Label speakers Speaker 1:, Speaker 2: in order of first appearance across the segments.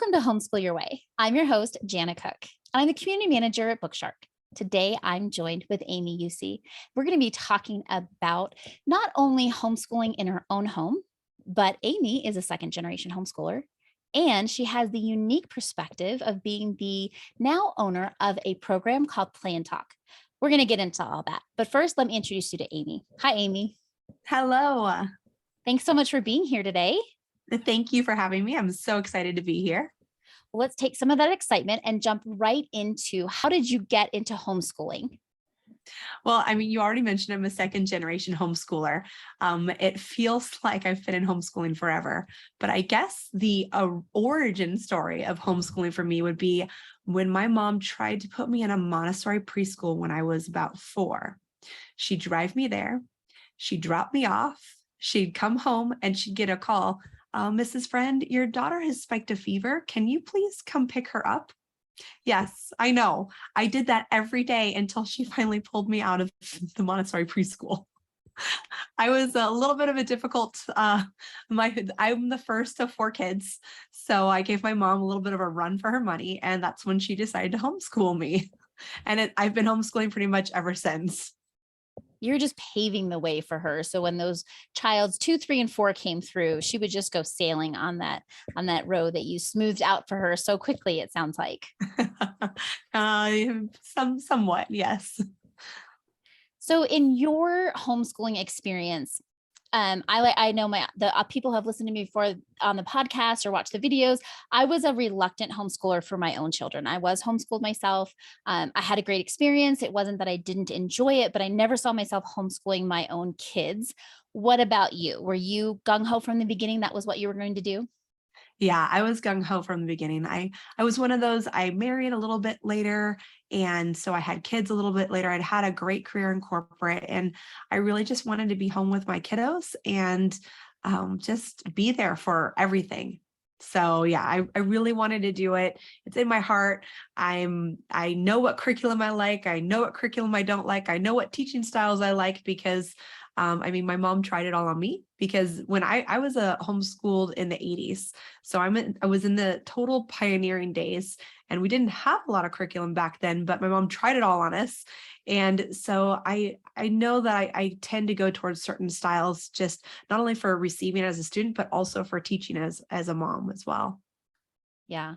Speaker 1: Welcome to Homeschool Your Way. I'm your host, Jana Cook, and I'm the community manager at Bookshark. Today, I'm joined with Aimee Eucce. We're going to be talking about not only homeschooling in her own home, but Aimee is a second-generation homeschooler, and she has the unique perspective of being the now owner of a program called Play and Talk. We're going to get into all that, but first, let me introduce you to Aimee. Hi, Aimee.
Speaker 2: Hello.
Speaker 1: Thanks so much for being here today.
Speaker 2: Thank you for having me. I'm so excited to be here.
Speaker 1: Well, let's take some of that excitement and jump right into how did you get into homeschooling?
Speaker 2: Well, you already mentioned I'm a second generation homeschooler. It feels like I've been in homeschooling forever, but I guess the origin story of homeschooling for me would be when my mom tried to put me in a Montessori preschool when I was about 4. She'd drive me there. She'd drop me off. She'd come home and she'd get a call. Mrs. Friend, your daughter has spiked a fever. Can you please come pick her up? Yes, I know. I did that every day until she finally pulled me out of the Montessori preschool. I was a little bit of a difficult, I'm the first of 4 kids. So I gave my mom a little bit of a run for her money. And that's when she decided to homeschool me. And I've been homeschooling pretty much ever since.
Speaker 1: You're just paving the way for her. So when those childs 2, 3, and 4 came through, she would just go sailing on that road that you smoothed out for her so quickly, it sounds like.
Speaker 2: Somewhat, yes.
Speaker 1: So in your homeschooling experience, I know the people who have listened to me before on the podcast or watched the videos. I was a reluctant homeschooler for my own children. I was homeschooled myself. I had a great experience. It wasn't that I didn't enjoy it, but I never saw myself homeschooling my own kids. What about you? Were you gung-ho from the beginning? That was what you were going to do?
Speaker 2: Yeah, I was gung-ho from the beginning. I was one of those, I married a little bit later. And so I had kids a little bit later. I'd had a great career in corporate and I really just wanted to be home with my kiddos and just be there for everything. So yeah, I really wanted to do it. It's in my heart. I know what curriculum I like. I know what curriculum I don't like. I know what teaching styles I like because my mom tried it all on me because when I was homeschooled in the 80s. So I was in the total pioneering days and we didn't have a lot of curriculum back then, but my mom tried it all on us. And so I know that I tend to go towards certain styles, just not only for receiving as a student, but also for teaching as a mom as well.
Speaker 1: Yeah.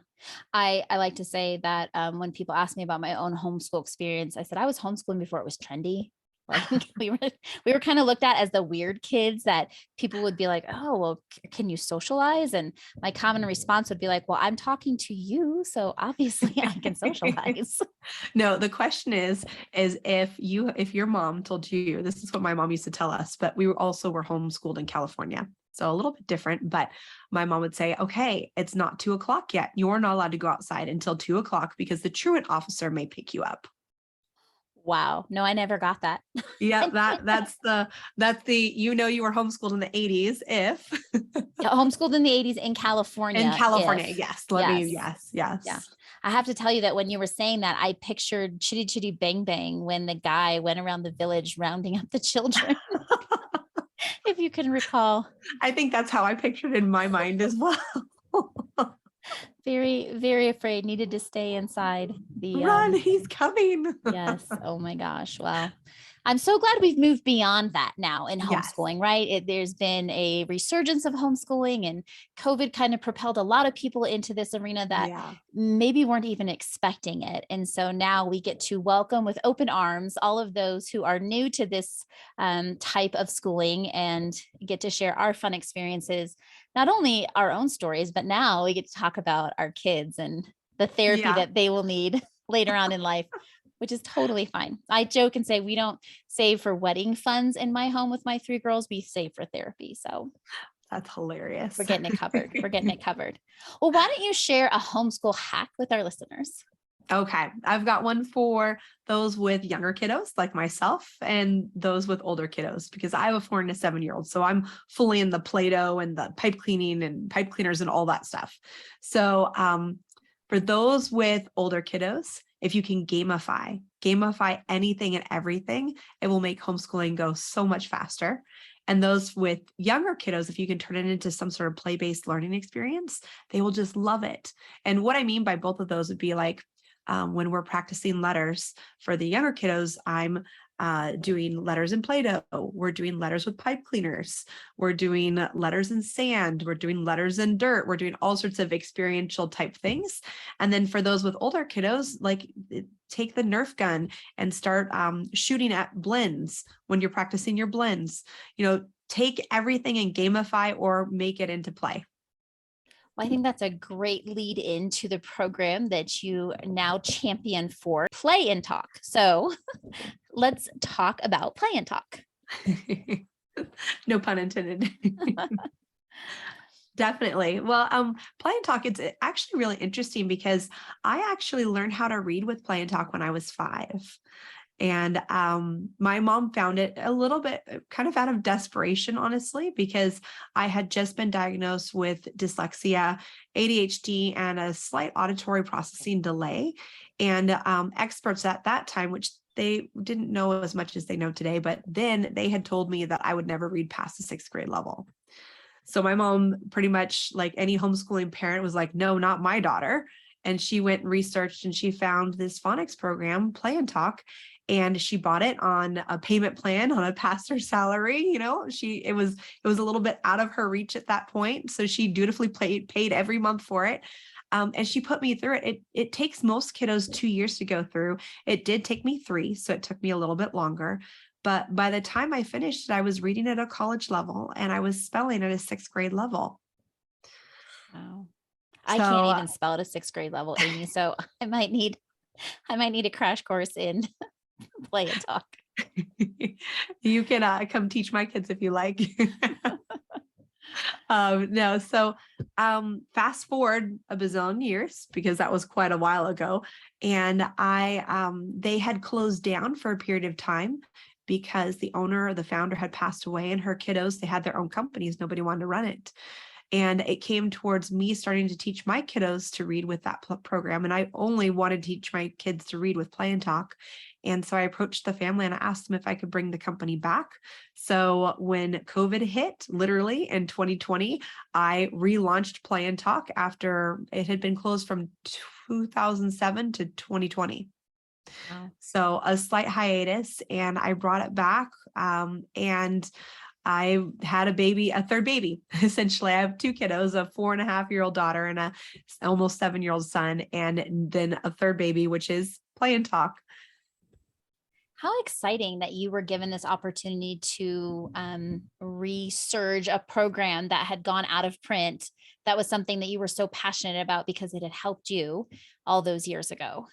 Speaker 1: I like to say that when people ask me about my own homeschool experience, I said I was homeschooling before it was trendy. Like we were kind of looked at as the weird kids that people would be like, oh, well, can you socialize? And my common response would be like, well, I'm talking to you, so obviously I can socialize.
Speaker 2: No, the question is if your mom told you, this is what my mom used to tell us, but we were homeschooled in California. So a little bit different, but my mom would say, okay, it's not 2:00 yet. You're not allowed to go outside until 2:00 because the truant officer may pick you up.
Speaker 1: Wow. No, I never got that.
Speaker 2: Yeah, that's the you were homeschooled in the 80s if
Speaker 1: Homeschooled in the 80s in California.
Speaker 2: Yes. Yes.
Speaker 1: Yeah. I have to tell you that when you were saying that, I pictured Chitty Chitty Bang Bang when the guy went around the village rounding up the children. If you can recall.
Speaker 2: I think that's how I pictured it in my mind as well.
Speaker 1: Very, very afraid, needed to stay inside
Speaker 2: Run, he's coming.
Speaker 1: Yes. Oh my gosh. Well, I'm so glad we've moved beyond that now in homeschooling,
Speaker 2: Yes.
Speaker 1: right? There's been a resurgence of homeschooling and COVID kind of propelled a lot of people into this arena that maybe weren't even expecting it. And so now we get to welcome with open arms all of those who are new to this type of schooling and get to share our fun experiences, not only our own stories, but now we get to talk about our kids and the therapy that they will need later on in life, which is totally fine. I joke and say we don't save for wedding funds in my home with my 3 girls. We save for therapy. So
Speaker 2: that's hilarious.
Speaker 1: We're getting it covered. We're getting it covered. Well, why don't you share a homeschool hack with our listeners?
Speaker 2: Okay. I've got one for those with younger kiddos like myself and those with older kiddos, because I have a 4 and a 7-year-old. So I'm fully in the Play-Doh and the pipe cleaning and pipe cleaners and all that stuff. So for those with older kiddos, if you can gamify anything and everything, it will make homeschooling go so much faster. And those with younger kiddos, if you can turn it into some sort of play-based learning experience, they will just love it. And what I mean by both of those would be like, when we're practicing letters for the younger kiddos, I'm doing letters in Play-Doh. We're doing letters with pipe cleaners. We're doing letters in sand. We're doing letters in dirt. We're doing all sorts of experiential type things. And then for those with older kiddos, like take the Nerf gun and start shooting at blends when you're practicing your blends. Take everything and gamify or make it into play.
Speaker 1: Well, I think that's a great lead into the program that you now champion for, Play and Talk. So let's talk about Play and Talk.
Speaker 2: No pun intended. Definitely. Well, Play and Talk, it's actually really interesting because I actually learned how to read with Play and Talk when I was 5. And my mom found it a little bit kind of out of desperation, honestly, because I had just been diagnosed with dyslexia, ADHD, and a slight auditory processing delay. And experts at that time, which they didn't know as much as they know today, but then they had told me that I would never read past the 6th grade level. So my mom, pretty much like any homeschooling parent, was like, no, not my daughter. And she went and researched and she found this phonics program, Play and Talk, and she bought it on a payment plan on a pastor's salary. It was a little bit out of her reach at that point. So she dutifully paid every month for it. And she put me through it. It takes most kiddos 2 years to go through. It did take me 3, so it took me a little bit longer. But by the time I finished, I was reading at a college level and I was spelling at a 6th grade level.
Speaker 1: Wow. I can't even spell at a 6th grade level, Aimee. So I might need a crash course in Play and Talk.
Speaker 2: You can come teach my kids if you like. No, so fast forward a bazillion years, because that was quite a while ago. And they had closed down for a period of time because the owner or the founder had passed away, and her kiddos, they had their own companies. Nobody wanted to run it. And it came towards me starting to teach my kiddos to read with that program. And I only wanted to teach my kids to read with Play and Talk. And so I approached the family and I asked them if I could bring the company back. So when COVID hit, literally in 2020, I relaunched Play and Talk after it had been closed from 2007 to 2020. Wow. So a slight hiatus, and I brought it back. And I had a third baby. Essentially, I have 2 kiddos, a 4.5-year-old daughter and a almost 7-year-old son, and then a third baby, which is Play and Talk.
Speaker 1: How exciting that you were given this opportunity to resurge a program that had gone out of print. That was something that you were so passionate about because it had helped you all those years ago.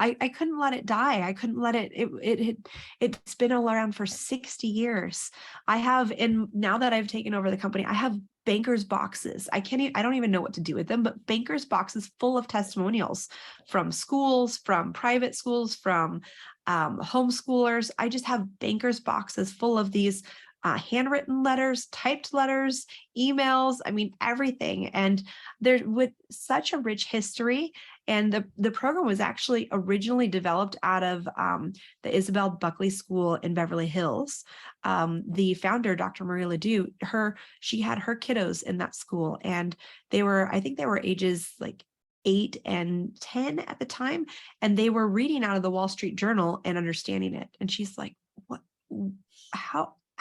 Speaker 2: I couldn't let it die. I couldn't let it's been around for 60 years. And now that I've taken over the company, I have bankers boxes. I don't even know what to do with them, but bankers boxes full of testimonials from schools, from private schools, from homeschoolers. I just have bankers boxes full of these handwritten letters, typed letters, emails, everything. And there's with such a rich history. And the program was actually originally developed out of the Isabel Buckley School in Beverly Hills. The founder, Dr. Marie Ledoux, she had her kiddos in that school, and I think they were ages like 8 and 10 at the time, and they were reading out of the Wall Street Journal and understanding it. And she's like, "What?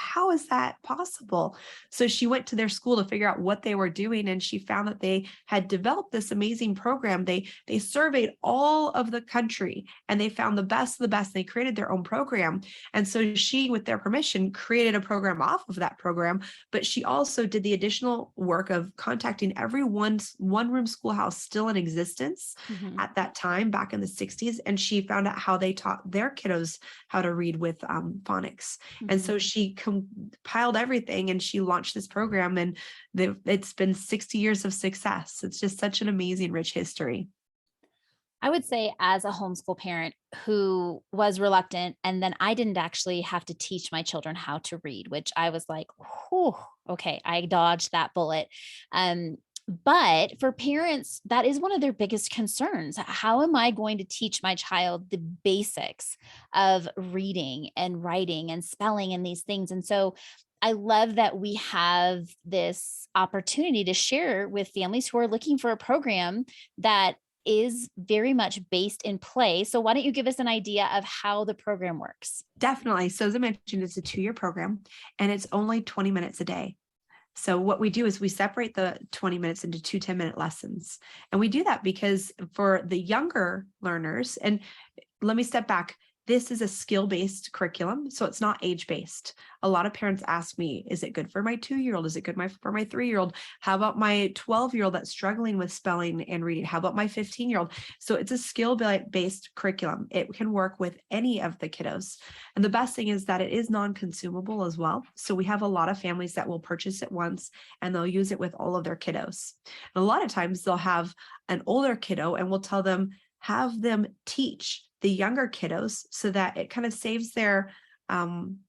Speaker 2: How is that possible?" So she went to their school to figure out what they were doing, and she found that they had developed this amazing program. They surveyed all of the country and they found the best of the best. They created their own program. And so she, with their permission, created a program off of that program, but she also did the additional work of contacting every one-room schoolhouse still in existence at that time back in the 60s. And she found out how they taught their kiddos how to read with phonics. And so she compiled everything and she launched this program, and it's been 60 years of success. It's just such an amazing, rich history.
Speaker 1: I would say, as a homeschool parent who was reluctant, and then I didn't actually have to teach my children how to read, which I was like, whew, okay, I dodged that bullet. But for parents, that is one of their biggest concerns. How am I going to teach my child the basics of reading and writing and spelling and these things? And so I love that we have this opportunity to share with families who are looking for a program that is very much based in play. So why don't you give us an idea of how the program works?
Speaker 2: Definitely. So as I mentioned, it's a 2-year program and it's only 20 minutes a day. So what we do is we separate the 20 minutes into 2 10-minute lessons. And we do that because for the younger learners, and let me step back. This is a skill-based curriculum, so it's not age-based. A lot of parents ask me, is it good for my 2-year-old? Is it good for my 3-year-old? How about my 12-year-old that's struggling with spelling and reading? How about my 15-year-old? So it's a skill-based curriculum. It can work with any of the kiddos. And the best thing is that it is non-consumable as well. So we have a lot of families that will purchase it once and they'll use it with all of their kiddos. And a lot of times they'll have an older kiddo and we'll tell them, have them teach the younger kiddos so that it kind of saves their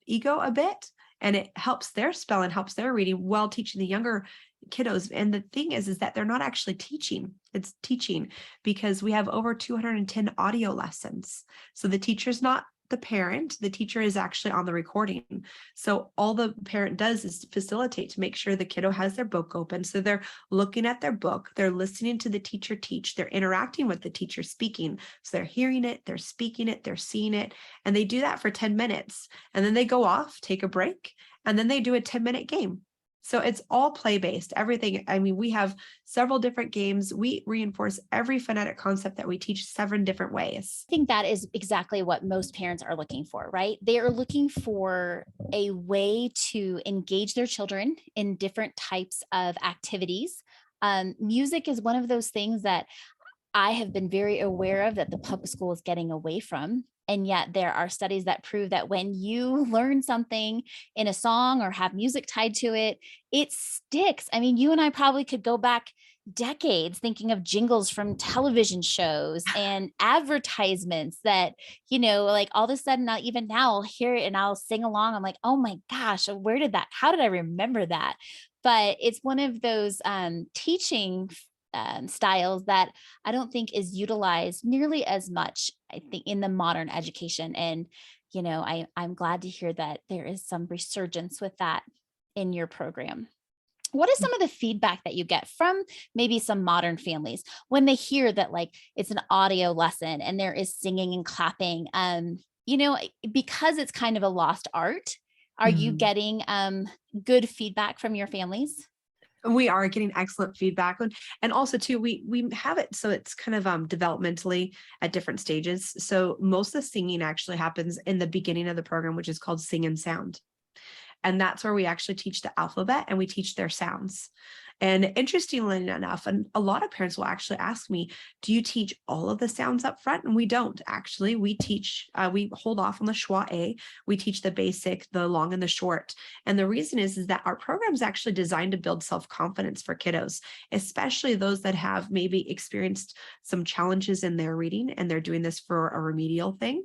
Speaker 2: ego a bit and it helps their spelling, helps their reading while teaching the younger kiddos. And the thing is that they're not actually teaching, it's teaching because we have over 210 audio lessons. So the teacher's not the parent, the teacher is actually on the recording. So all the parent does is facilitate to make sure the kiddo has their book open. So they're looking at their book, they're listening to the teacher teach, they're interacting with the teacher speaking. So they're hearing it, they're speaking it, they're seeing it. And they do that for 10 minutes. And then they go off, take a break, and then they do a 10-minute game. So it's all play-based, everything. I mean, we have several different games. We reinforce every phonetic concept that we teach 7 different ways.
Speaker 1: I think that is exactly what most parents are looking for, right? They are looking for a way to engage their children in different types of activities. Music is one of those things that I have been very aware of that the public school is getting away from. And yet there are studies that prove that when you learn something in a song or have music tied to it, it sticks. I mean, you and I probably could go back decades thinking of jingles from television shows and advertisements that, like all of a sudden, even now I'll hear it and I'll sing along. I'm like, oh my gosh, how did I remember that? But it's one of those teaching styles that I don't think is utilized nearly as much, I think, in the modern education. And, I'm glad to hear that there is some resurgence with that in your program. What is some of the feedback that you get from maybe some modern families when they hear that like it's an audio lesson and there is singing and clapping? Because it's kind of a lost art, are you
Speaker 2: Mhm.
Speaker 1: getting good feedback from your families?
Speaker 2: We are getting excellent feedback. And also too, we have it so it's kind of developmentally at different stages. So most of the singing actually happens in the beginning of the program, which is called Sing and Sound. And that's where we actually teach the alphabet and we teach their sounds. And interestingly enough, and a lot of parents will actually ask me, do you teach all of the sounds up front? And we don't actually. We hold off on the schwa A. We teach the basic, the long and the short. And the reason is that our program is actually designed to build self-confidence for kiddos, especially those that have maybe experienced some challenges in their reading and they're doing this for a remedial thing.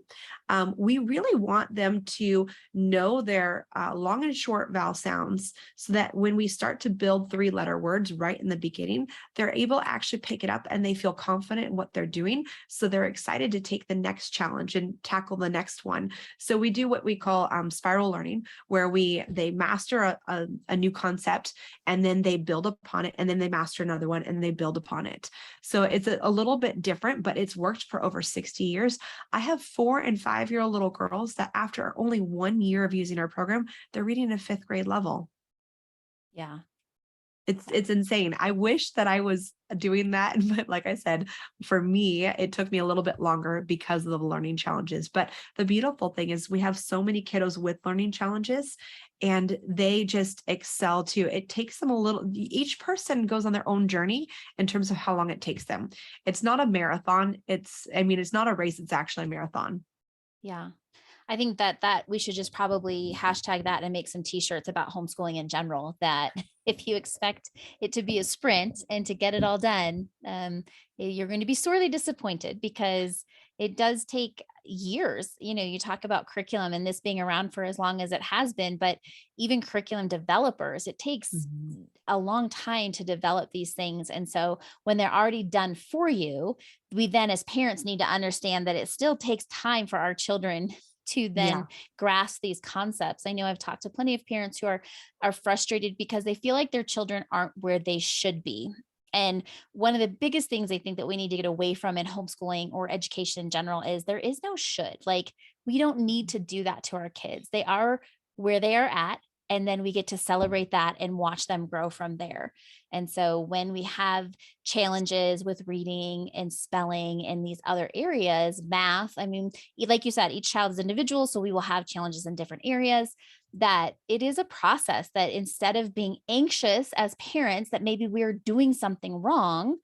Speaker 2: We really want them to know their long and short vowel sounds so that when we start to build 3-letter words right in the beginning, they're able to actually pick it up and they feel confident in what they're doing. So they're excited to take the next challenge and tackle the next one. So we do what we call spiral learning, where they master a new concept and then they build upon it and then they master another one and they build upon it. So it's a little bit different, but it's worked for over 60 years. I have 4 and 5-year-old little girls that after only 1 year of using our program, they're reading at 5th grade level.
Speaker 1: Yeah.
Speaker 2: It's insane. I wish that I was doing that, but like I said, for me, it took me a little bit longer because of the learning challenges. But the beautiful thing is we have so many kiddos with learning challenges and they just excel too. It takes them each person goes on their own journey in terms of how long it takes them. It's not a marathon. It's not a race, it's actually a marathon.
Speaker 1: Yeah. I think that we should just probably hashtag that and make some t-shirts about homeschooling in general, that if you expect it to be a sprint and to get it all done, you're going to be sorely disappointed because it does take years. You talk about curriculum and this being around for as long as it has been, but even curriculum developers, it takes
Speaker 2: Mhm.
Speaker 1: a long time to develop these things. And so when they're already done for you, we then as parents need to understand that it still takes time for our children to
Speaker 2: Yeah.
Speaker 1: then grasp these concepts. I know I've talked to plenty of parents who are frustrated because they feel like their children aren't where they should be. And one of the biggest things I think that we need to get away from in homeschooling or education in general is there is no should. Like, we don't need to do that to our kids. They are where they are at. And then we get to celebrate that and watch them grow from there. And so when we have challenges with reading and spelling and these other areas, math, I mean, like you said, each child is individual. So we will have challenges in different areas. That it is a process that instead of being anxious as parents that maybe we're doing something wrong,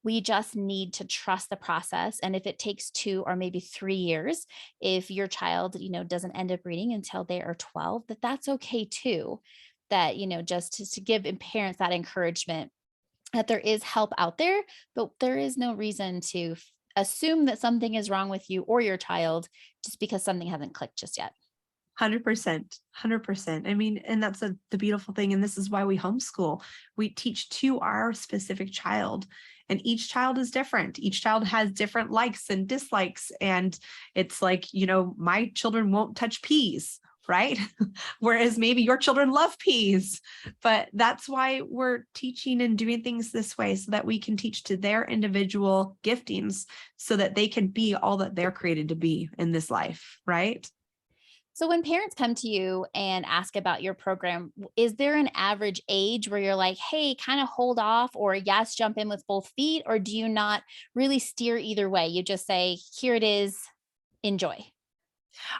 Speaker 1: we just need to trust the process. And if it takes 2 or maybe 3 years, if your child, doesn't end up reading until they are 12, that's okay too. That, just to give parents that encouragement that there is help out there, but there is no reason to assume that something is wrong with you or your child just because something hasn't clicked just yet.
Speaker 2: 100%, 100%. I mean, and that's the beautiful thing. And this is why we homeschool. We teach to our specific child, and each child is different. Each child has different likes and dislikes. And it's like, my children won't touch peas, right? Whereas maybe your children love peas, but that's why we're teaching and doing things this way so that we can teach to their individual giftings so that they can be all that they're created to be in this life, right?
Speaker 1: So when parents come to you and ask about your program, is there an average age where you're like, hey, kind of hold off, or yes, jump in with both feet? Or do you not really steer either way? You just say, here it is, enjoy.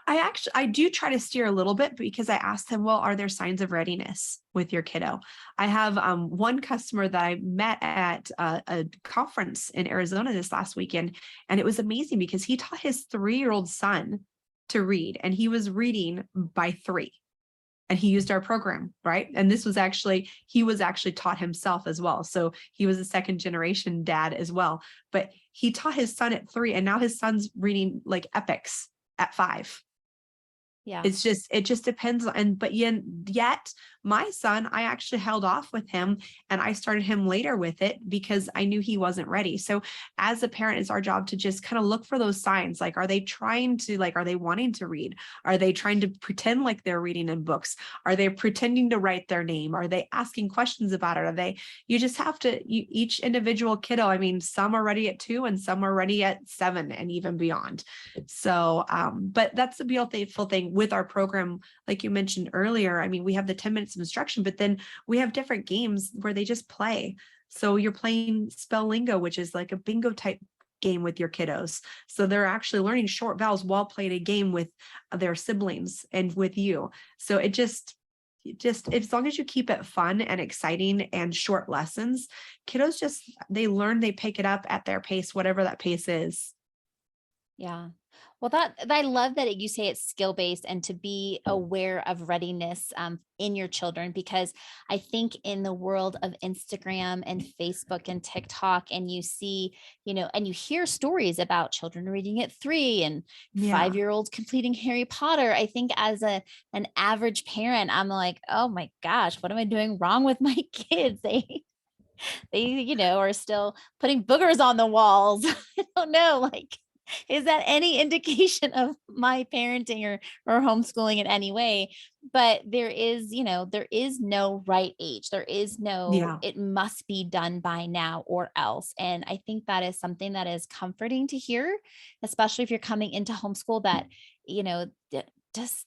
Speaker 2: I do try to steer a little bit because I asked them, well, are there signs of readiness with your kiddo? I have one customer that I met at a conference in Arizona this last weekend, and it was amazing because he taught his 3-year-old son to read, and he was reading by 3. And he used our program, right? And he was actually taught himself as well. So he was a second generation dad as well, but he taught his son at 3, and now his son's reading like epics at 5.
Speaker 1: Yeah.
Speaker 2: It just depends on, but yet my son, I actually held off with him and I started him later with it because I knew he wasn't ready. So as a parent, it's our job to just kind of look for those signs. Like, are they wanting to read? Are they trying to pretend like they're reading in books? Are they pretending to write their name? Are they asking questions about it? You just have to, each individual kiddo, I mean, some are ready at 2 and some are ready at 7 and even beyond. So, but that's the beautiful thing with our program. Like you mentioned earlier, I mean, we have the 10 minutes of instruction, but then we have different games where they just play. So you're playing spell lingo, which is like a bingo type game with your kiddos. So they're actually learning short vowels while playing a game with their siblings and with you. So it just as long as you keep it fun and exciting and short lessons, kiddos they learn, they pick it up at their pace, whatever that pace is.
Speaker 1: Yeah. Well, I love that you say it's skill based and to be aware of readiness in your children, because I think in the world of Instagram and Facebook and TikTok, and you see, and you hear stories about children reading at 3 and
Speaker 2: Yeah.
Speaker 1: 5-year-olds completing Harry Potter. I think as an average parent, I'm like, oh my gosh, what am I doing wrong with my kids? They are still putting boogers on the walls. I don't know. Like, is that any indication of my parenting or homeschooling in any way? But there is no right age. There is no,
Speaker 2: Yeah.
Speaker 1: it must be done by now or else. And I think that is something that is comforting to hear, especially if you're coming into homeschool that, just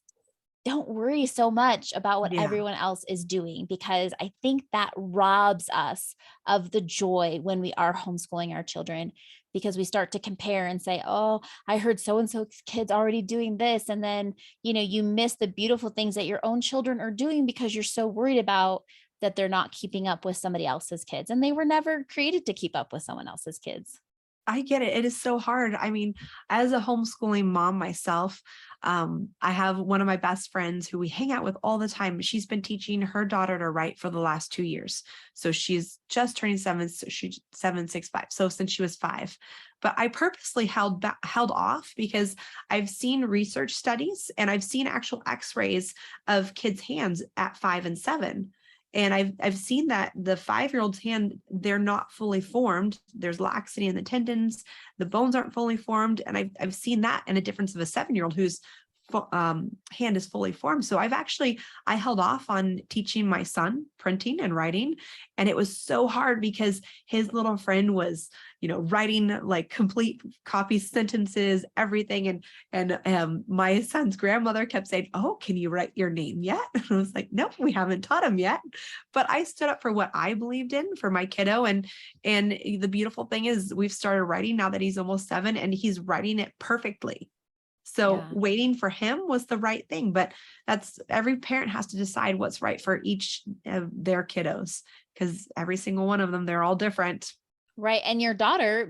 Speaker 1: don't worry so much about what
Speaker 2: Yeah.
Speaker 1: everyone else is doing, because I think that robs us of the joy when we are homeschooling our children, because we start to compare and say, oh, I heard so and so's kids already doing this. And then, you miss the beautiful things that your own children are doing because you're so worried about that they're not keeping up with somebody else's kids. And they were never created to keep up with someone else's kids.
Speaker 2: I get it. It is so hard. I mean, as a homeschooling mom myself, I have one of my best friends who we hang out with all the time. She's been teaching her daughter to write for the last 2 years. So she's just turning 7. So she's 765. So since she was 5, but I purposely held off because I've seen research studies and I've seen actual X-rays of kids' hands at 5 and 7. And I've seen that the 5-year-old's hand, they're not fully formed. There's laxity in the tendons, the bones aren't fully formed. And I've seen that in a difference of a 7-year-old who's hand is fully formed. So I held off on teaching my son printing and writing. And it was so hard because his little friend was, writing like complete copy sentences, everything. And my son's grandmother kept saying, "Oh, can you write your name yet?" And I was like, "Nope, we haven't taught him yet." But I stood up for what I believed in for my kiddo. And the beautiful thing is we've started writing now that he's almost 7, and he's writing it perfectly. So waiting for him was the right thing, but every parent has to decide what's right for each of their kiddos, because every single one of them, they're all different.
Speaker 1: Right. And your daughter,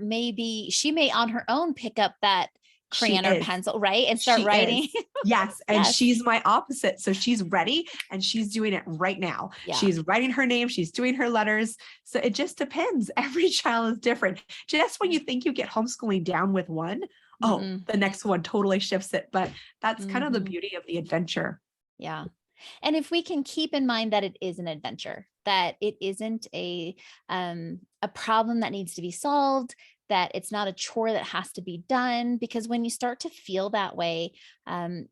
Speaker 1: she may on her own pick up that crayon or pencil, right? And start writing.
Speaker 2: Yes. And she's my opposite. So she's ready and she's doing it right now.
Speaker 1: Yeah.
Speaker 2: She's writing her name. She's doing her letters. So it just depends. Every child is different. Just when you think you get homeschooling down with one, the next one totally shifts it. But that's kind of the beauty of the adventure.
Speaker 1: Yeah. And if we can keep in mind that it is an adventure, that it isn't a problem that needs to be solved, that it's not a chore that has to be done, because when you start to feel that way,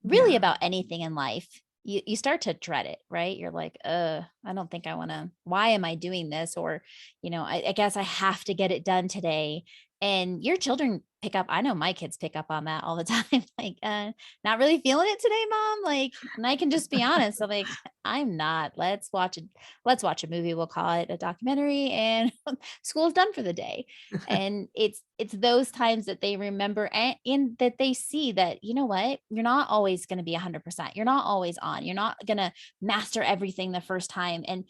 Speaker 1: really about anything in life, you start to dread it, right? You're like, I don't think I want to, why am I doing this? Or, I guess I have to get it done today. And your children pick up, I know my kids pick up on that all the time. Like, not really feeling it today, mom. Like, and I can just be honest. I'm like, I'm not, let's watch a movie. We'll call it a documentary, and school's done for the day. And it's those times that they remember, and that they see that, you know what, you're not always going to be 100%. You're not always on. You're not going to master everything the first time. And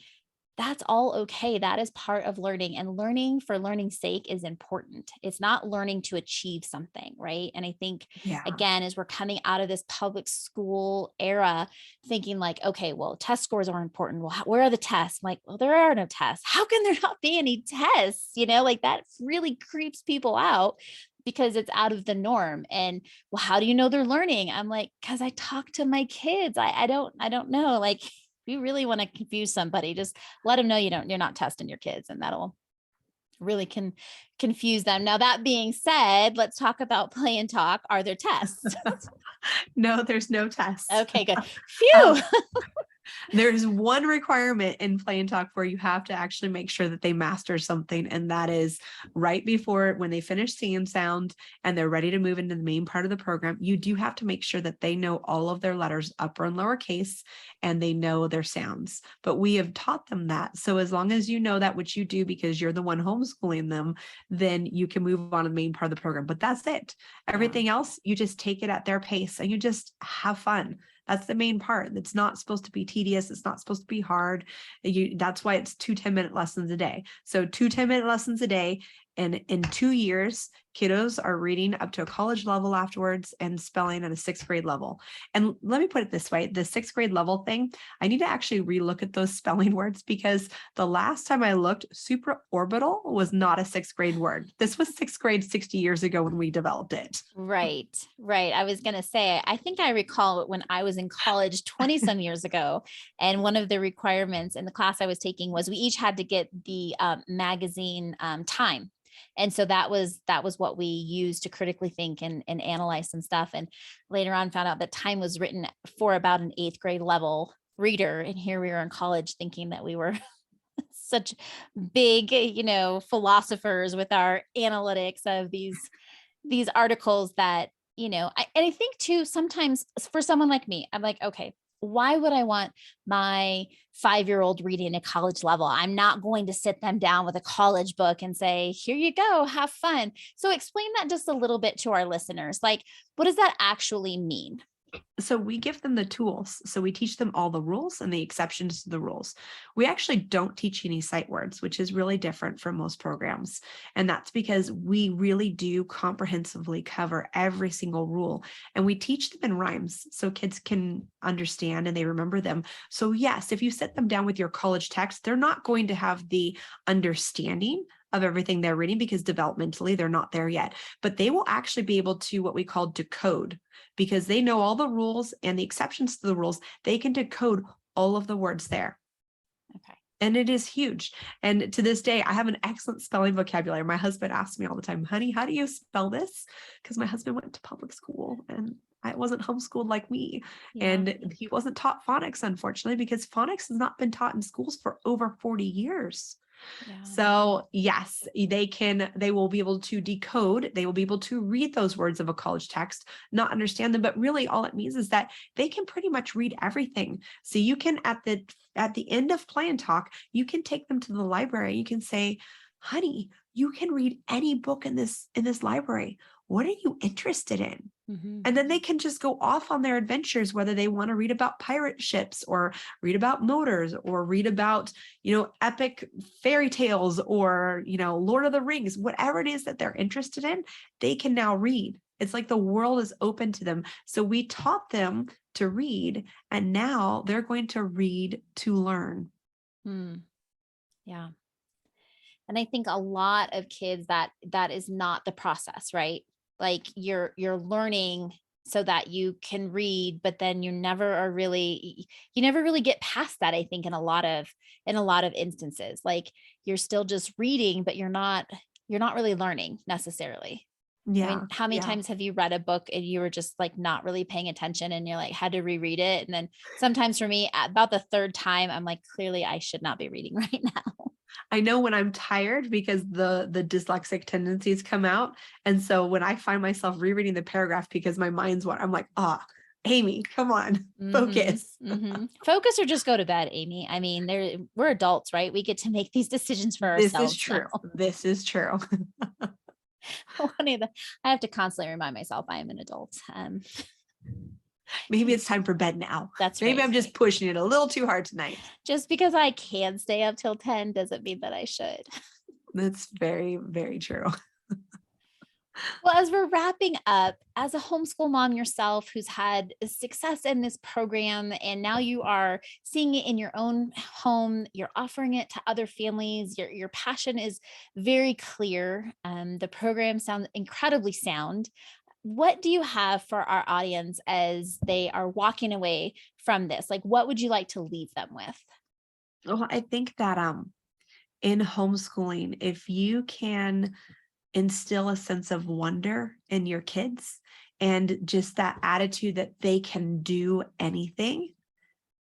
Speaker 1: that's all okay. That is part of learning, and learning for learning's sake is important. It's not learning to achieve something, right? And I think, again, as we're coming out of this public school era, thinking like, okay, well, test scores are important. Well, where are the tests? I'm like, well, there are no tests. How can there not be any tests? Like that really creeps people out, because it's out of the norm. And well, how do you know they're learning? I'm like, because I talk to my kids. I don't know. Like, if you really want to confuse somebody, just let them know you're not testing your kids, and that'll really confuse them. Now, that being said, let's talk about play and talk. Are there tests?
Speaker 2: No, there's no tests.
Speaker 1: Okay, good. Phew.
Speaker 2: There's one requirement in play and talk where you have to actually make sure that they master something. And that is right before, when they finish singing sound and they're ready to move into the main part of the program, you do have to make sure that they know all of their letters, upper and lowercase, and they know their sounds. But we have taught them that. So as long as you know that, which you do because you're the one homeschooling them, then you can move on to the main part of the program. But that's it. Everything else, you just take it at their pace and you just have fun. That's the main part. It's not supposed to be tedious. It's not supposed to be hard. That's why it's 2 10-minute lessons a day. So 2 10-minute lessons a day. And in 2 years, kiddos are reading up to a college level afterwards and spelling at a 6th grade level. And let me put it this way, the 6th grade level thing, I need to actually relook at those spelling words, because the last time I looked, supraorbital was not a 6th grade word. This was 6th grade 60 years ago when we developed it.
Speaker 1: Right. I was going to say, I think I recall when I was in college 20 some years ago, and one of the requirements in the class I was taking was we each had to get the magazine Time. And so that was what we used to critically think and analyze some stuff. And later on found out that Time was written for about an 8th grade level reader. And here we were in college thinking that we were such big, philosophers with our analytics of these articles that, I think too, sometimes for someone like me, I'm like, okay, why would I want my 5-year-old reading a college level? I'm not going to sit them down with a college book and say, here you go, have fun. So explain that just a little bit to our listeners. Like, what does that actually mean?
Speaker 2: So we give them the tools. So we teach them all the rules and the exceptions to the rules. We actually don't teach any sight words, which is really different from most programs. And that's because we really do comprehensively cover every single rule. And we teach them in rhymes so kids can understand and they remember them. So yes, if you sit them down with your college text, they're not going to have the understanding of everything they're reading because developmentally they're not there yet, but they will actually be able to what we call decode, because they know all the rules and the exceptions to the rules. They can decode all of the words there.
Speaker 1: Okay.
Speaker 2: And it is huge. And to this day, I have an excellent spelling vocabulary. My husband asks me all the time, honey, how do you spell this? Because my husband went to public school and I wasn't homeschooled like me.
Speaker 1: Yeah.
Speaker 2: And he wasn't taught phonics, unfortunately, because phonics has not been taught in schools for over 40 years.
Speaker 1: Yeah.
Speaker 2: So yes, they will be able to decode, they will be able to read those words of a college text, not understand them, but really all it means is that they can pretty much read everything. So you can, at the end of play and talk, you can take them to the library. You can say, honey, you can read any book in this library. What are you interested in?
Speaker 1: Mm-hmm.
Speaker 2: And then they can just go off on their adventures, whether they want to read about pirate ships or read about motors or read about, epic fairy tales or, Lord of the Rings, whatever it is that they're interested in, they can now read. It's like the world is open to them. So we taught them to read, and now they're going to read to learn.
Speaker 1: Mm. Yeah. And I think a lot of kids that is not the process, right? Like you're learning so that you can read, but then you never really get past that, I think, in a lot of instances. Like you're still just reading, but you're not really learning necessarily. I
Speaker 2: Yeah.
Speaker 1: mean, how many
Speaker 2: Yeah.
Speaker 1: times have you read a book and you were just like not really paying attention and you're like had to reread it? And then sometimes for me, about the third time, I'm like, clearly I should not be reading right now.
Speaker 2: I know when I'm tired because the dyslexic tendencies come out. And so when I find myself rereading the paragraph because my mind's what I'm like, Aimee, come on, focus.
Speaker 1: Focus or just go to bed, Aimee. I mean, we're adults, right? We get to make these decisions for
Speaker 2: This is
Speaker 1: ourselves
Speaker 2: true.
Speaker 1: now.
Speaker 2: This is true.
Speaker 1: I have to constantly remind myself I am an adult.
Speaker 2: Maybe it's time for bed now.
Speaker 1: That's
Speaker 2: Maybe
Speaker 1: right.
Speaker 2: I'm just pushing it a little too hard tonight.
Speaker 1: Just because I can stay up till 10 doesn't mean that I should.
Speaker 2: That's very, very true.
Speaker 1: Well, as we're wrapping up, as a homeschool mom yourself who's had success in this program, and now you are seeing it in your own home, you're offering it to other families, your passion is very clear. The program sounds incredibly sound. What do you have for our audience as they are walking away from this? Like, what would you like to leave them with?
Speaker 2: Well, I think that in homeschooling, if you can instill a sense of wonder in your kids and just that attitude that they can do anything,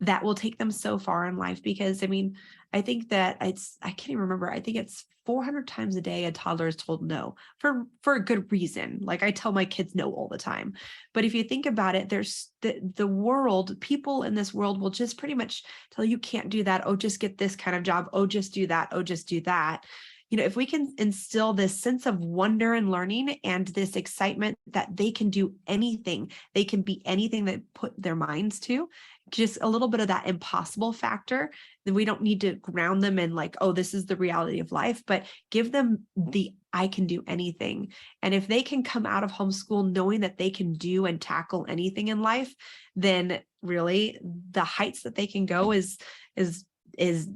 Speaker 2: that will take them so far in life. Because I mean, I think that I can't even remember. I think it's 400 times a day a toddler is told no for a good reason. Like I tell my kids no all the time. But if you think about it, there's the world, people in this world will just pretty much tell you can't do that. Oh, just get this kind of job. Oh, just do that. Oh, just do that. If we can instill this sense of wonder and learning and this excitement that they can do anything, they can be anything that put their minds to, just a little bit of that impossible factor, then we don't need to ground them in like, oh, this is the reality of life, but give them the I can do anything. And if they can come out of homeschool knowing that they can do and tackle anything in life, then really the heights that they can go is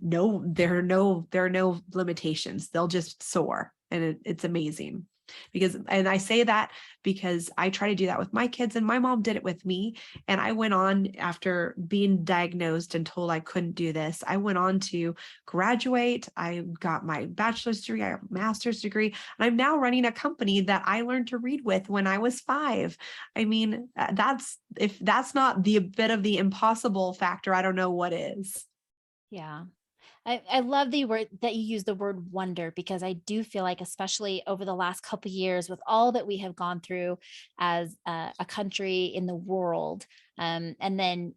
Speaker 2: no, there are no limitations. They'll just soar, and it's amazing. And I say that because I try to do that with my kids, and my mom did it with me. And I went on, after being diagnosed and told I couldn't do this, I went on to graduate. I got my bachelor's degree, I have a master's degree, and I'm now running a company that I learned to read with when I was 5. I mean, if that's not the bit of the impossible factor, I don't know what is.
Speaker 1: Yeah. I love the word that you use, the word wonder, because I do feel like, especially over the last couple of years, with all that we have gone through as a country in the world, and then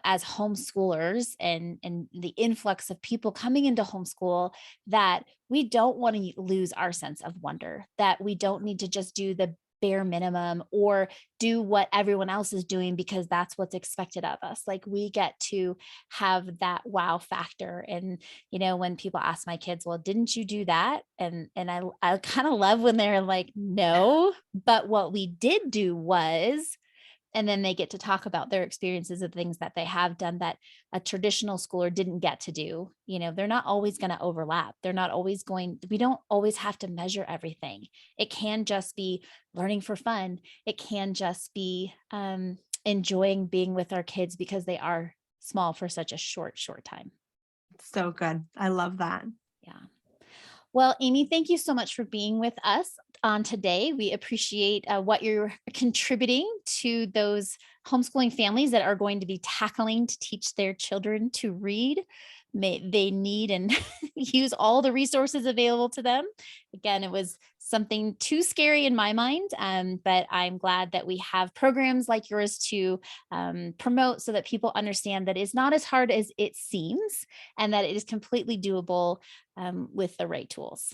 Speaker 1: as homeschoolers and the influx of people coming into homeschool, that we don't want to lose our sense of wonder. That we don't need to just do the bare minimum or do what everyone else is doing because that's what's expected of us. Like we get to have that wow factor. And when people ask my kids, well, didn't you do that? And I kind of love when they're like, no, but what we did do was, and then they get to talk about their experiences of things that they have done that a traditional schooler didn't get to do. They're not always going to overlap. We don't always have to measure everything. It can just be learning for fun. It can just be enjoying being with our kids because they are small for such a short time.
Speaker 2: So good. I love that.
Speaker 1: Yeah. Well, Aimee, thank you so much for being with us. on today. We appreciate what you're contributing to those homeschooling families that are going to be tackling to teach their children to read. They need and use all the resources available to them. Again, it was something too scary in my mind, but I'm glad that we have programs like yours to promote so that people understand that it's not as hard as it seems and that it is completely doable with the right tools.